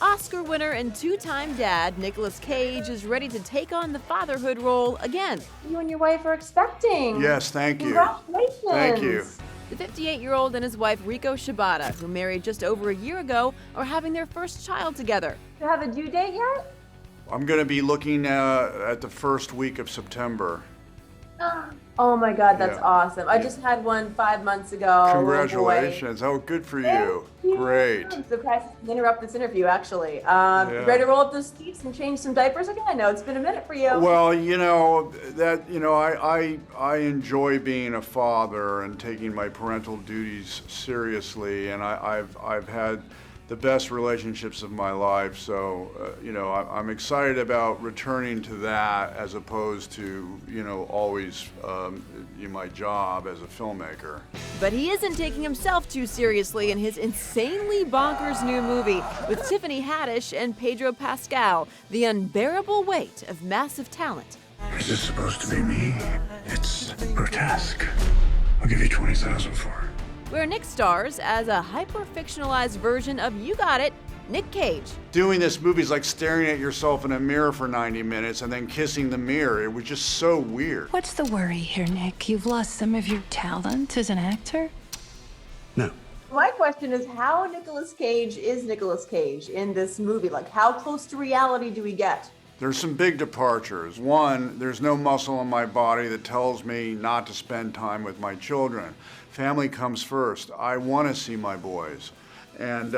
Oscar winner and two-time dad Nicolas Cage is ready to take on the fatherhood role again. You and your wife are expecting. Yes, thank you. Congratulations. Thank you. The 58-year-old and his wife Riko Shibata, who married just over a year ago, are having their first child together. Do you have a due date yet? I'm going to be looking at the first week of September. Oh my God, that's Yeah. awesome. I just had one 5 months ago. Congratulations. Oh, good for you. Great. I'm surprised to interrupt this interview, actually. Ready to roll up those sleeves and change some diapers again? I know it's been a minute for you. Well, I enjoy being a father and taking my parental duties seriously, and I've had the best relationships of my life, so I'm excited about returning to that as opposed to always my job as a filmmaker. But he isn't taking himself too seriously in his insanely bonkers new movie with Tiffany Haddish and Pedro Pascal, The Unbearable Weight of Massive Talent. Is this supposed to be me? It's grotesque. I'll give you 20,000 for it. Where Nick stars as a hyper-fictionalized version of, you got it, Nick Cage. Doing this movie is like staring at yourself in a mirror for 90 minutes and then kissing the mirror. It was just so weird. What's the worry here, Nick? You've lost some of your talent as an actor? No. My question is, how Nicolas Cage is Nicolas Cage in this movie? Like, how close to reality do we get? There's some big departures. One, there's no muscle in my body that tells me not to spend time with my children. Family comes first. I want to see my boys. And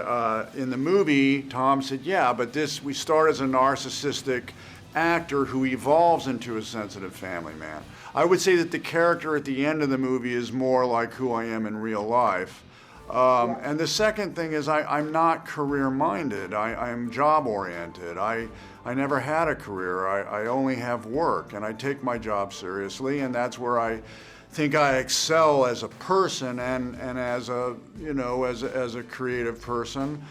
in the movie, Tom said, yeah, but we start as a narcissistic actor who evolves into a sensitive family man. I would say that the character at the end of the movie is more like who I am in real life. And the second thing is I'm not career-minded. I'm job-oriented. I never had a career. I only have work, and I take my job seriously, and that's where I think I excel as a person and as a as a creative person.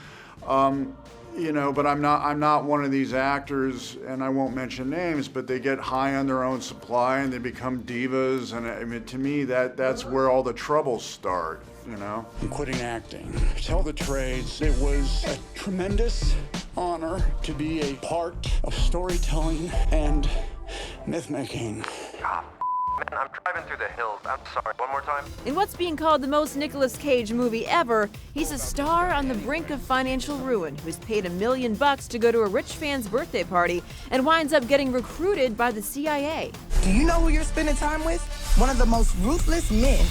But I'm not one of these actors, and I won't mention names, but they get high on their own supply and they become divas, and I mean, to me that's where all the troubles start. I'm quitting acting. Tell the trades, it was a tremendous honor to be a part of storytelling and myth-making. Man, I'm driving through the hills. I'm sorry. One more time. In what's being called the most Nicolas Cage movie ever, he's a star on the brink of financial ruin who's paid $1 million to go to a rich fan's birthday party and winds up getting recruited by the CIA. Do you know who you're spending time with? One of the most ruthless men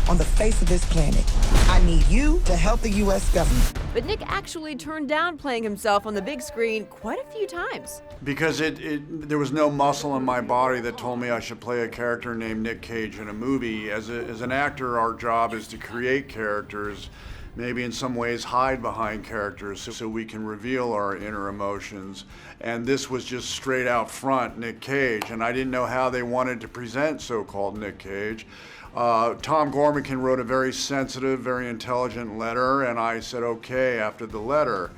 on the face of this planet. I need you to help the U.S. government. But Nick actually turned down playing himself on the big screen quite a few times. Because there was no muscle in my body that told me I should play a character named Nick Cage in a movie. As an actor, our job is to create characters, maybe in some ways hide behind characters so we can reveal our inner emotions. And this was just straight out front Nick Cage, and I didn't know how they wanted to present so-called Nick Cage. Tom Gormican wrote a very sensitive, very intelligent letter, and I said okay after the letter.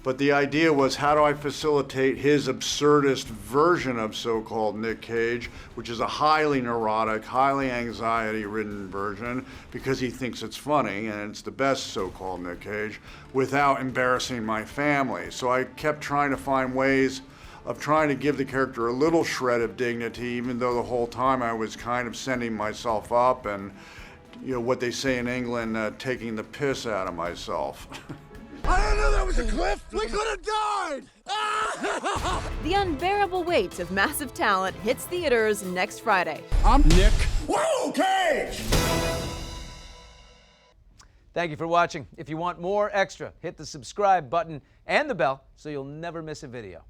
But the idea was, how do I facilitate his absurdist version of so-called Nick Cage, which is a highly neurotic, highly anxiety-ridden version, because he thinks it's funny, and it's the best so-called Nick Cage, without embarrassing my family. So I kept trying to find ways of trying to give the character a little shred of dignity, even though the whole time I was kind of sending myself up and, what they say in England, taking the piss out of myself. I didn't know that was a cliff! We could have died! The Unbearable Weight of Massive Talent hits theaters next Friday. I'm Nick. Whoa, Cage! Thank you for watching. If you want more extra, hit the subscribe button and the bell so you'll never miss a video.